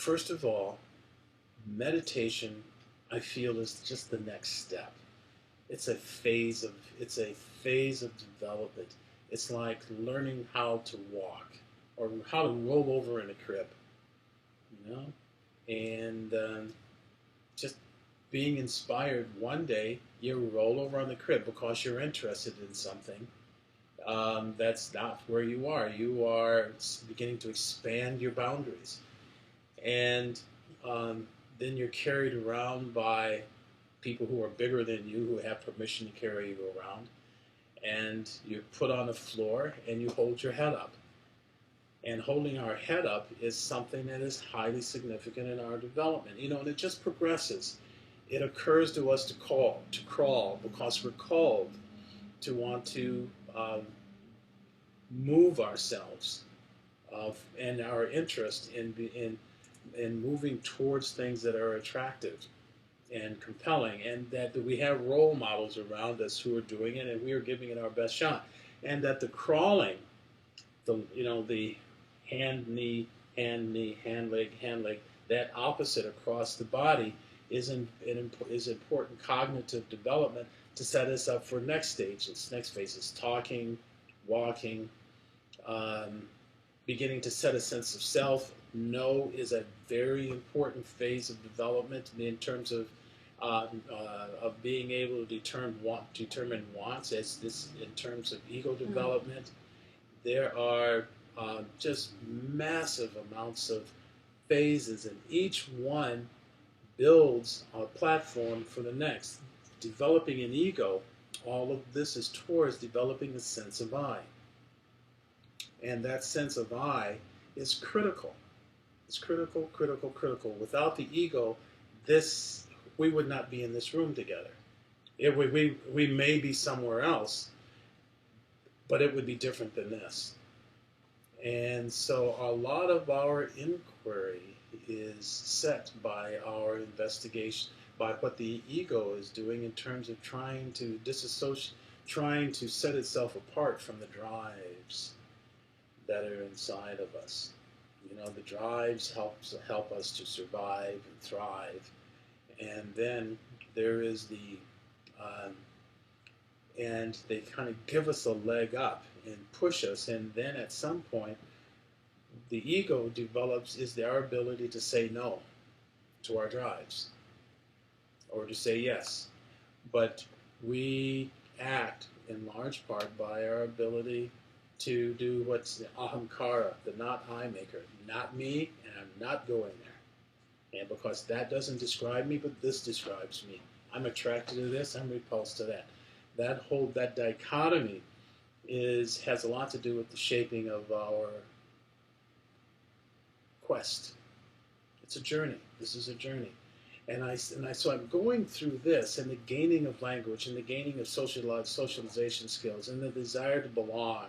First of all, meditation, I feel, is just the next step. It's a phase of it's a phase of development. It's like learning how to walk or how to roll over in a crib, you know, and just being inspired. One day you roll over on the crib because you're interested in something. That's not where you are. You are beginning to expand your boundaries, and um, then you're carried around by people who are bigger than you, who have permission to carry you around, and you're put on the floor and you hold your head up. And holding our head up is something that is highly significant in our development. And it just progresses. It occurs to us to crawl, because we're called to want to move ourselves, and our interest in moving towards things that are attractive and compelling, and that we have role models around us who are doing it, and we are giving it our best shot, and that the crawling, the hand knee, hand leg, that opposite across the body is important cognitive development to set us up for next stages, next phases: talking, walking, um, beginning to set a sense of self. No is a very important phase of development in terms of being able to determine wants, as this in terms of ego development. There are just massive amounts of phases, and each one builds a platform for the next. Developing an ego, all of this is towards developing a sense of I. And that sense of I is critical. It's critical, critical, critical. Without the ego, we would not be in this room together. We may be somewhere else, but it would be different than this. And so a lot of our inquiry is set by our investigation, by what the ego is doing in terms of trying to disassociate, trying to set itself apart from the drives that are inside of us. The drives help us to survive and thrive. And then there is um, and they kind of give us a leg up and push us. And then at some point, the ego develops is our ability to say no to our drives, or to say yes. But we act in large part by our ability to do what's the ahamkara, the not I maker, not me, and I'm not going there. And because that doesn't describe me, but this describes me. I'm attracted to this, I'm repulsed to that. That dichotomy has a lot to do with the shaping of our quest. It's a journey. This is a journey. So I'm going through this, and the gaining of language, and the gaining of socialization skills, and the desire to belong,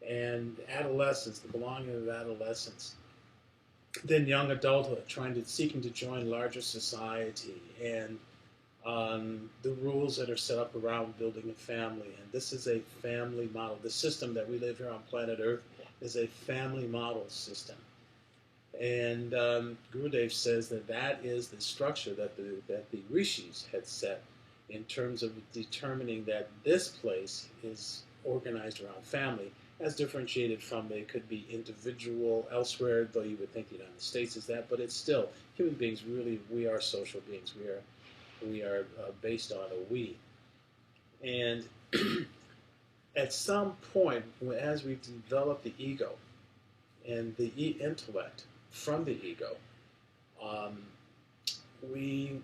and adolescence, the belonging of adolescence. Then young adulthood, seeking to join larger society, and the rules that are set up around building a family. And this is a family model. The system that we live here on planet Earth is a family model system. And Gurudev says that is the structure that the rishis had set in terms of determining that this place is organized around family, as differentiated from it could be individual elsewhere, though you would think the United States is that, but it's still human beings. Really, we are social beings. We are based on a we. And at some point, as we develop the ego and the intellect from the ego, we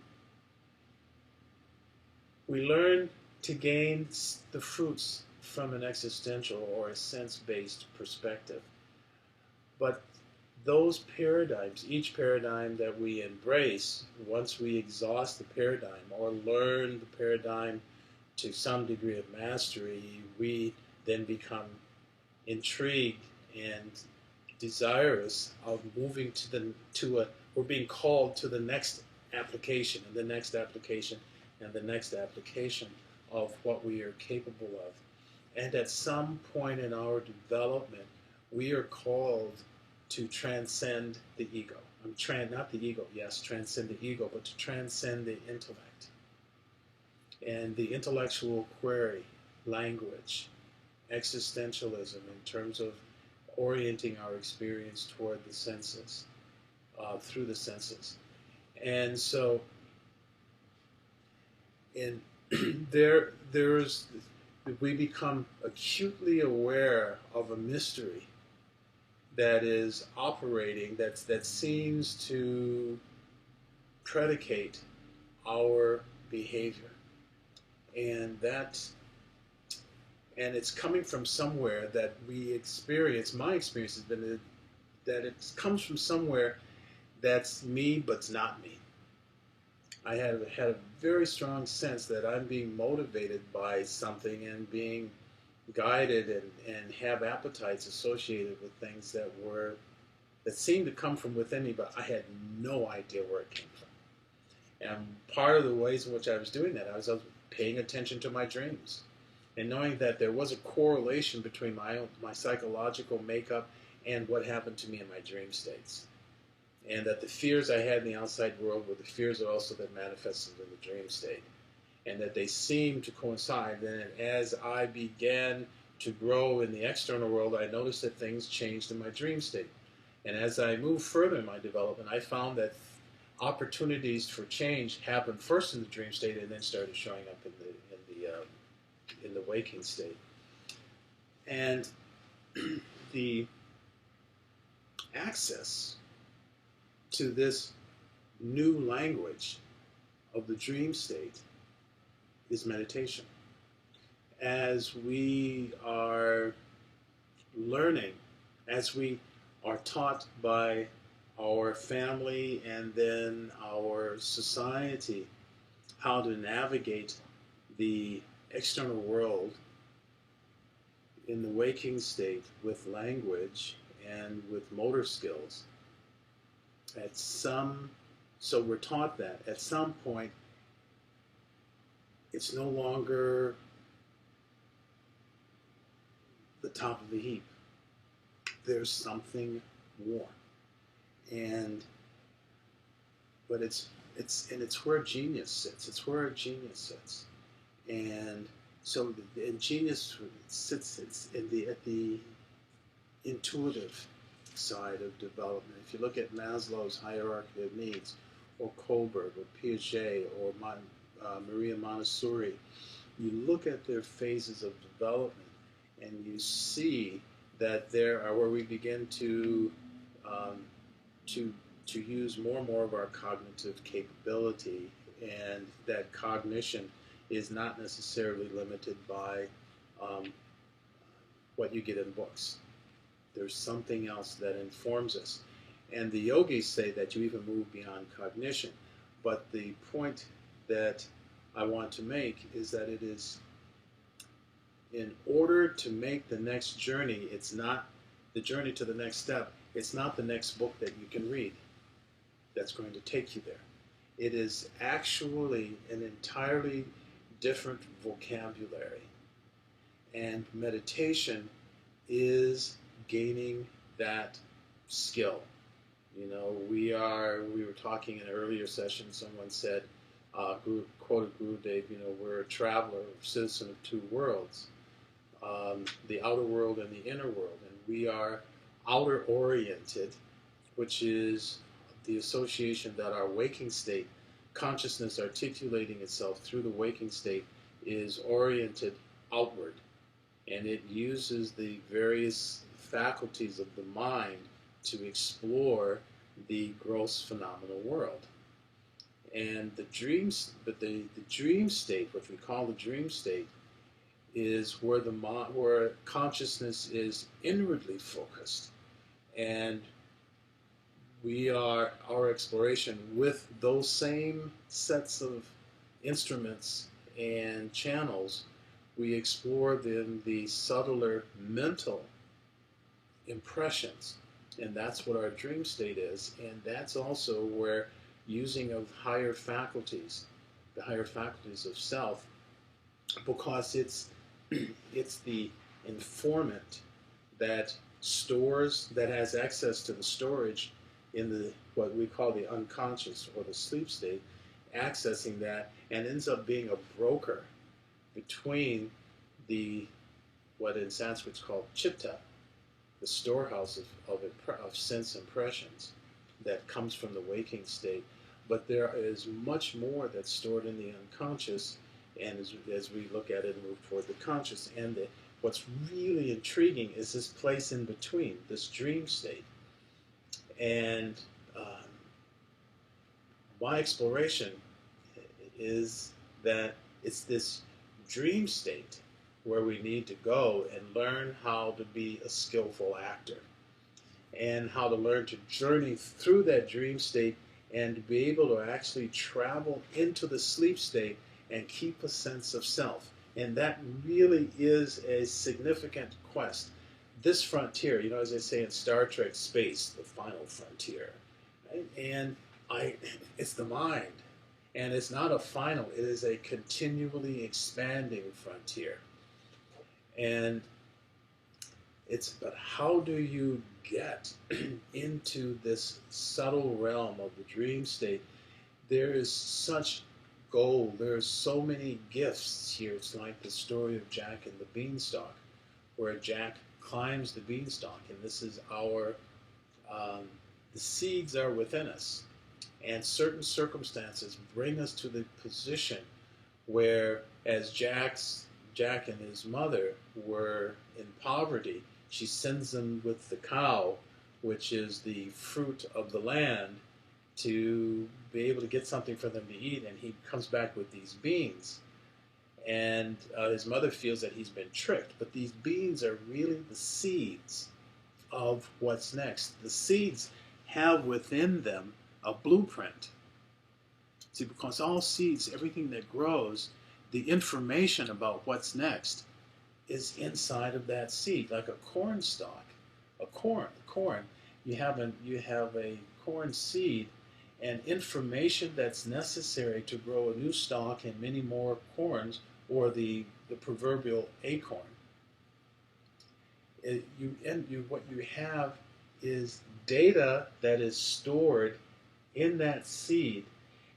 learn to gain the fruits from an existential or a sense-based perspective. But those paradigms, each paradigm that we embrace, once we exhaust the paradigm or learn the paradigm to some degree of mastery, we then become intrigued and desirous of moving we're being called to the next application, and the next application, and the next application of what we are capable of. And at some point in our development, we are called to transcend the ego. Not the ego, yes, transcend the ego, but to transcend the intellect and the intellectual query, language, existentialism in terms of orienting our experience toward the senses, through the senses. And so, in there's we become acutely aware of a mystery that is operating, that seems to predicate our behavior, and it's coming from somewhere that we experience. My experience has been that it comes from somewhere that's me, but it's not me. I have had a very strong sense that I'm being motivated by something and being guided and have appetites associated with things that seemed to come from within me, but I had no idea where it came from. And part of the ways in which I was doing that, I was paying attention to my dreams and knowing that there was a correlation between my psychological makeup and what happened to me in my dream states. And that the fears I had in the outside world were the fears also that manifested in the dream state. And that they seemed to coincide. And as I began to grow in the external world, I noticed that things changed in my dream state. And as I moved further in my development, I found that opportunities for change happened first in the dream state and then started showing up in the waking state. And the access to this new language of the dream state is meditation. As we are learning, as we are taught by our family and then our society how to navigate the external world in the waking state with language and with motor skills, so we're taught that at some point it's no longer the top of the heap. There's something more, but it's where genius sits. It's where genius sits, and so genius sits at the intuitive side of development. If you look at Maslow's hierarchy of needs, or Kohlberg, or Piaget, or Maria Montessori, you look at their phases of development, and you see that there are where we begin to use more and more of our cognitive capability, and that cognition is not necessarily limited by what you get in books. There's something else that informs us. And the yogis say that you even move beyond cognition. But the point that I want to make is that it is, in order to make the next journey, it's not the journey to the next step. It's not the next book that you can read that's going to take you there. It is actually an entirely different vocabulary. And meditation is gaining that skill. You know, we were talking in an earlier session, someone said, quoted Gurudev, you know, we're a traveler, citizen of two worlds, the outer world and the inner world. And we are outer oriented, which is the association that our waking state, consciousness articulating itself through the waking state, is oriented outward. And it uses the various faculties of the mind to explore the gross phenomenal world. And the dream state, which we call the dream state, is where where consciousness is inwardly focused, and our exploration with those same sets of instruments and channels. We explore then the subtler mental impressions, and that's what our dream state is. And that's also where using of higher faculties, the higher faculties of self, because it's the informant that stores, that has access to the storage in the what we call the unconscious or the sleep state, accessing that, and ends up being a broker between the what in Sanskrit is called chitta, the storehouse of sense impressions that comes from the waking state. But there is much more that's stored in the unconscious, and as we look at it and move toward the conscious. And what's really intriguing is this place in between, this dream state. And my exploration is that it's this dream state where we need to go and learn how to be a skillful actor, and how to learn to journey through that dream state and to be able to actually travel into the sleep state and keep a sense of self. And that really is a significant quest. This frontier, as I say in Star Trek space, the final frontier, right? And it's the mind. And it's not a final, it is a continually expanding frontier. And but how do you get into this subtle realm of the dream state? There is such gold, there's so many gifts here. It's like the story of Jack and the Beanstalk, where Jack climbs the beanstalk, and this is the seeds are within us, and certain circumstances bring us to the position where, as Jack and his mother were in poverty, she sends them with the cow, which is the fruit of the land, to be able to get something for them to eat, and he comes back with these beans. And his mother feels that he's been tricked, but these beans are really the seeds of what's next. The seeds have within them a blueprint. See, because all seeds, everything that grows, the information about what's next is inside of that seed, like a corn stalk. Corn. You have a corn seed, and information that's necessary to grow a new stalk and many more corns, or the proverbial acorn. What you have is data that is stored in that seed,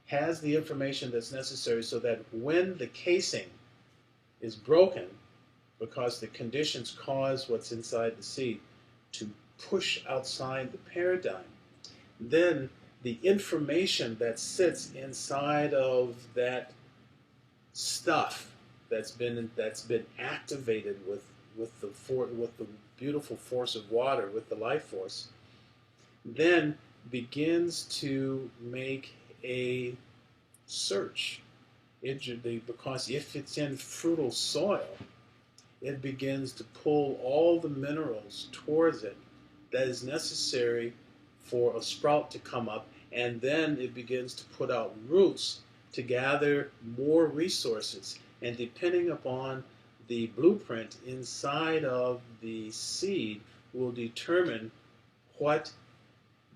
has the information that's necessary, so that when the casing is broken, because the conditions cause what's inside the seed to push outside the paradigm, then the information that sits inside of that stuff that's been activated with the beautiful force of water, with the life force, then begins to make a search. Because if it's in fertile soil, it begins to pull all the minerals towards it that is necessary for a sprout to come up, and then it begins to put out roots to gather more resources. And depending upon the blueprint inside of the seed will determine what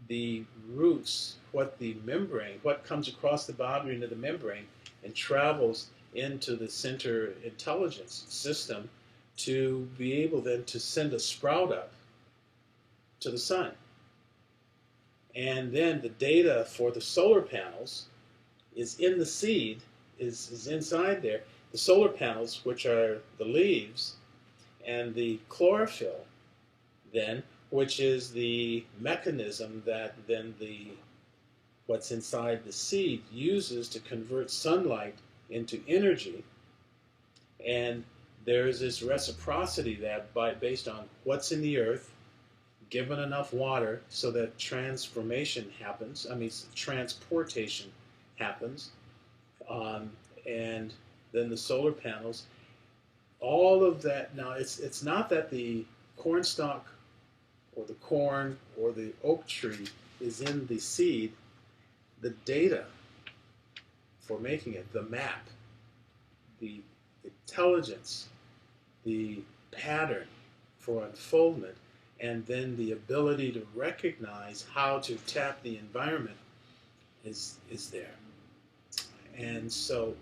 the roots, what the membrane, what comes across the boundary into the membrane and travels into the center intelligence system, to be able then to send a sprout up to the sun. And then the data for the solar panels is in the seed, is inside there. The solar panels, which are the leaves, and the chlorophyll, then, which is the mechanism that then what's inside the seed uses to convert sunlight into energy. And there's this reciprocity that based on what's in the earth, given enough water so that transformation happens, transportation happens, and then the solar panels, all of that. Now, it's not that the cornstalk or the corn or the oak tree is in the seed. The data for making it, the map, the intelligence, the pattern for unfoldment, and then the ability to recognize how to tap the environment is there. And so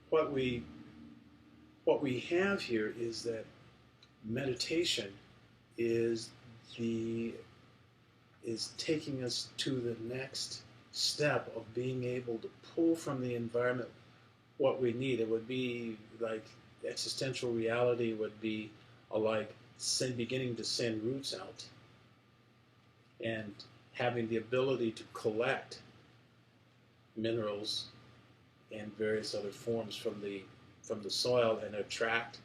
what we have here is that meditation is the is taking us to the next step of being able to pull from the environment what we need. It would be like existential reality would be like beginning to send roots out and having the ability to collect minerals and various other forms from the soil and attract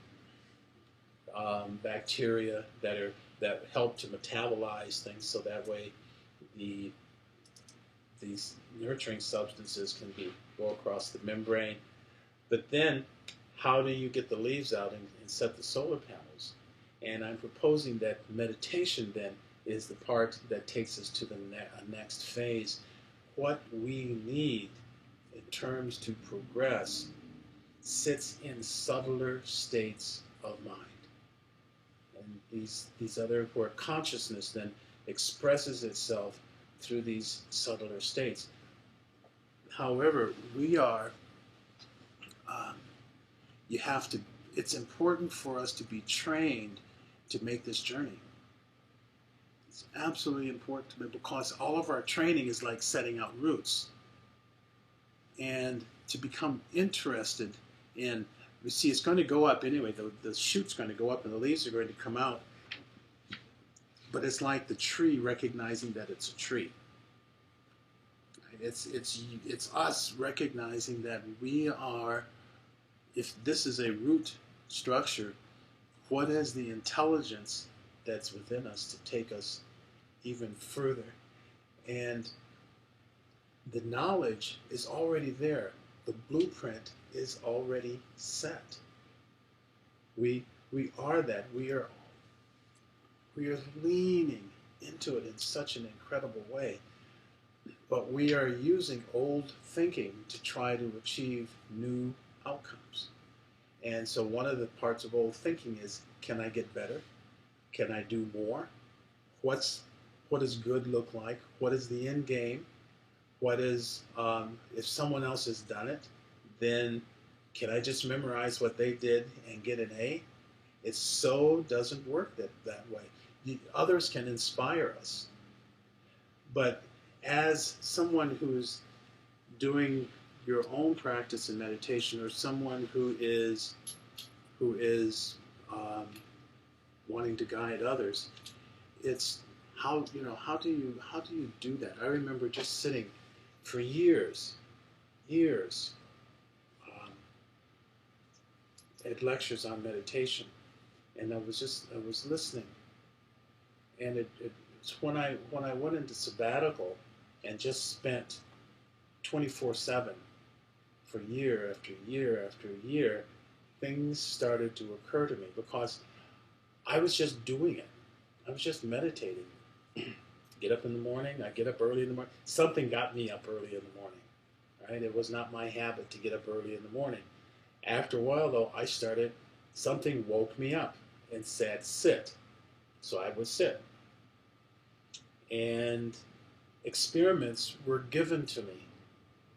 bacteria that help to metabolize things, so that way the these nurturing substances can go across the membrane. But then, how do you get the leaves out and set the solar panels? And I'm proposing that meditation then is the part that takes us to the next phase. What we need in terms to progress sits in subtler states of mind. And these other, where consciousness then expresses itself through these subtler states. However, we are, you have to, it's important for us to be trained to make this journey. It's absolutely important to me, because all of our training is like setting out roots. And to become interested in, you see, it's going to go up anyway, the shoot's going to go up and the leaves are going to come out. But it's like the tree recognizing that it's a tree. It's us recognizing that we are, if this is a root structure, what is the intelligence that's within us to take us even further? And the knowledge is already there. The blueprint is already set. We are that. We are leaning into it in such an incredible way. But we are using old thinking to try to achieve new outcomes. And so one of the parts of old thinking is, can I get better? Can I do more? What does good look like? What is the end game? What is, if someone else has done it, then can I just memorize what they did and get an A? It so doesn't work that way. Others can inspire us. But as someone who's doing your own practice in meditation, or someone who is wanting to guide others, it's how do you do that? I remember just sitting for years at lectures on meditation, and I was listening, and it's when I went into sabbatical and just spent 24/7 for year after year after year, things started to occur to me, because I was just doing it. I was just meditating. Get up in the morning. I get up early in the morning. Something got me up early in the morning, right? It was not my habit to get up early in the morning. After a while, though, something woke me up and said, sit. So I would sit. And experiments were given to me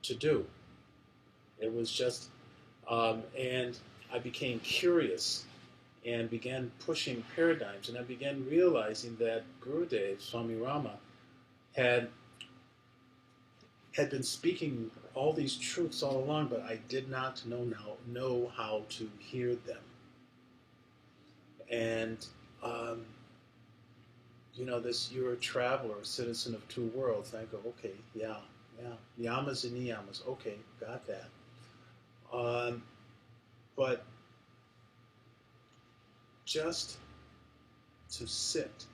to do. It was just, and I became curious and began pushing paradigms, and I began realizing that Gurudev, Swami Rama, had been speaking all these truths all along, but I did not know how to hear them. And you're a traveler, a citizen of two worlds. And I go, okay, yeah, yamas and niyamas, okay, got that. But just to sit.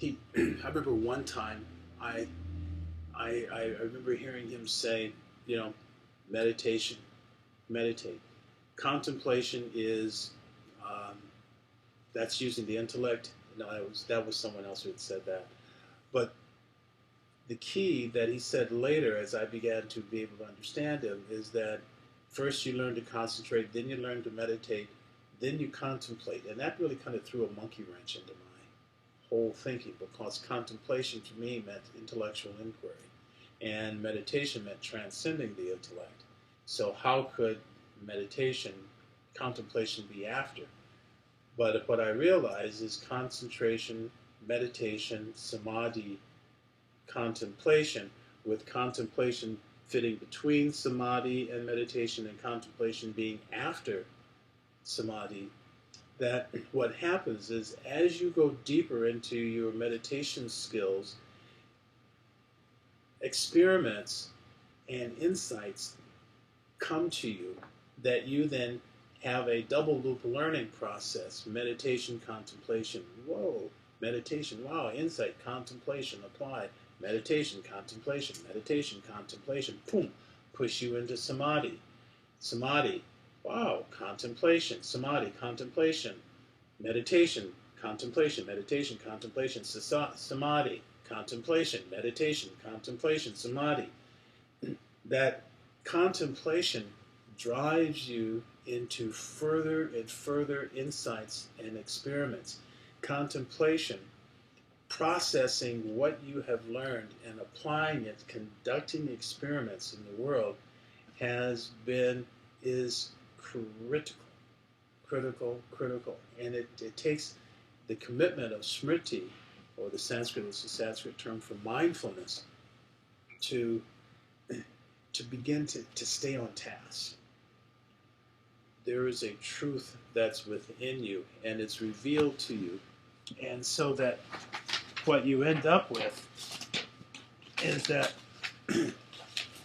I remember one time I remember hearing him say, meditate. Contemplation is that's using the intellect. No, that was someone else who had said that. But the key that he said later, as I began to be able to understand him, is that first you learn to concentrate, then you learn to meditate, then you contemplate. And that really kind of threw a monkey wrench into my whole thinking, because contemplation to me meant intellectual inquiry, and meditation meant transcending the intellect. So how could contemplation be after? But what I realize is concentration, meditation, samadhi, contemplation, with contemplation fitting between samadhi and meditation, and contemplation being after samadhi, that what happens is as you go deeper into your meditation skills, experiments and insights come to you that you then have a double loop learning process. Meditation, contemplation, whoa, meditation, wow, insight, contemplation, apply, meditation, contemplation, boom, push you into samadhi. Samadhi, wow, contemplation, samadhi, contemplation, meditation, samadhi, contemplation, samadhi. That contemplation drives you into further and further insights and experiments. Contemplation, processing what you have learned and applying it, conducting experiments in the world, is critical. And it takes the commitment of smriti, or the Sanskrit term for mindfulness, to begin to stay on task. There is a truth that's within you, and it's revealed to you. And so that what you end up with is that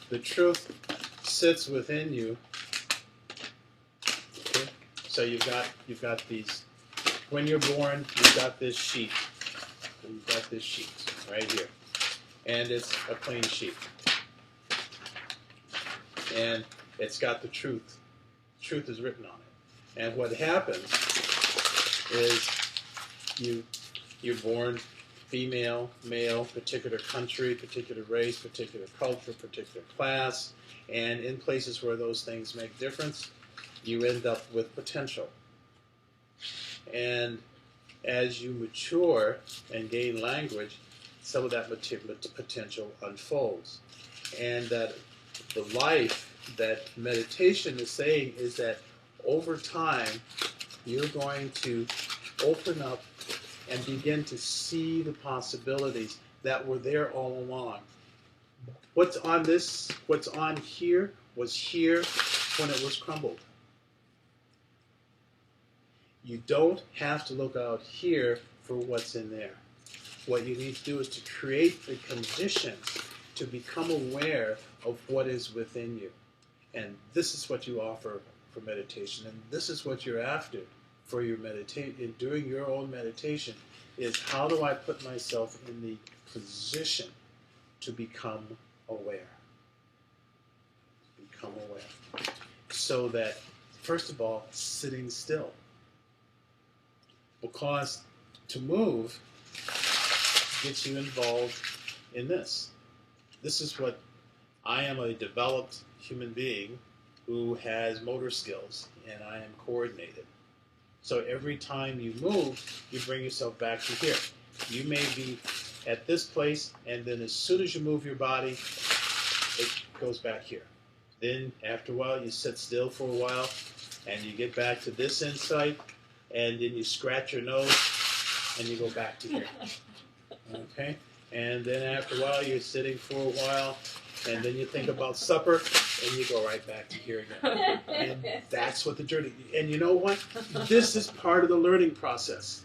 the truth sits within you. Okay? So you've got these. When you're born, you've got this sheet. You've got this sheet right here, and it's a clean sheet, and it's got the truth. The truth is written on it. And what happens is you're born female, male, particular country, particular race, particular culture, particular class, and in places where those things make difference, you end up with potential. And as you mature and gain language, some of that potential unfolds. And that the life that meditation is saying is that over time, you're going to open up and begin to see the possibilities that were there all along. What's on here was here when it was crumbled. You don't have to look out here for what's in there. What you need to do is to create the conditions to become aware of what is within you. And this is what you offer for meditation, and this is what you're after for your meditation. Doing your own meditation is, how do I put myself in the position to become aware? Become aware. So that, first of all, sitting still. Because to move gets you involved in this. This is what I am, a developed human being who has motor skills, and I am coordinated. So every time you move, you bring yourself back to here. You may be at this place, and then as soon as you move your body, it goes back here. Then after a while, you sit still for a while, and you get back to this insight, and then you scratch your nose, and you go back to here. Okay? And then after a while, you're sitting for a while, and then you think about supper, and you go right back to here again. And that's what the journey. And you know what? This is part of the learning process.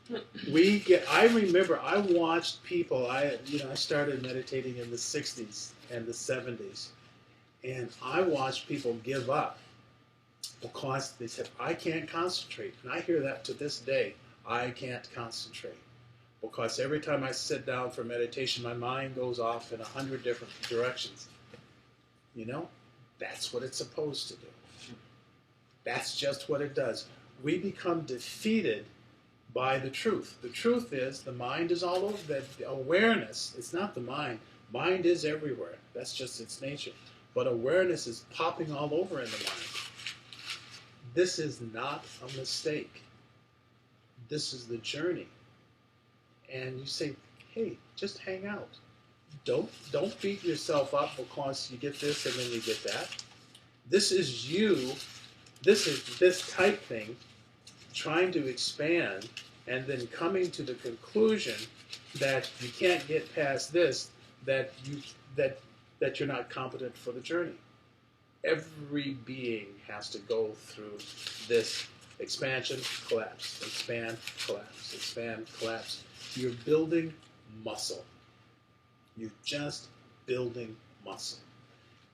I remember I watched people. I started meditating in the 60s and the 70s, and I watched people give up because they said, I can't concentrate. And I hear that to this day. I can't concentrate. Because every time I sit down for meditation, my mind goes off in 100 different directions. You know, that's what it's supposed to do. That's just what it does. We become defeated by the truth. The truth is the mind is all over. The awareness, it's not the mind. Mind is everywhere. That's just its nature. But awareness is popping all over in the mind. This is not a mistake. This is the journey. And you say, hey, just hang out. Don't beat yourself up because you get this and then you get that. This is you. This is this type thing. trying to expand and then coming to the conclusion that you can't get past this, that you're not competent for the journey. Every being has to go through this expansion, collapse, expand, collapse, expand, collapse. You're building muscle. You're just building muscle.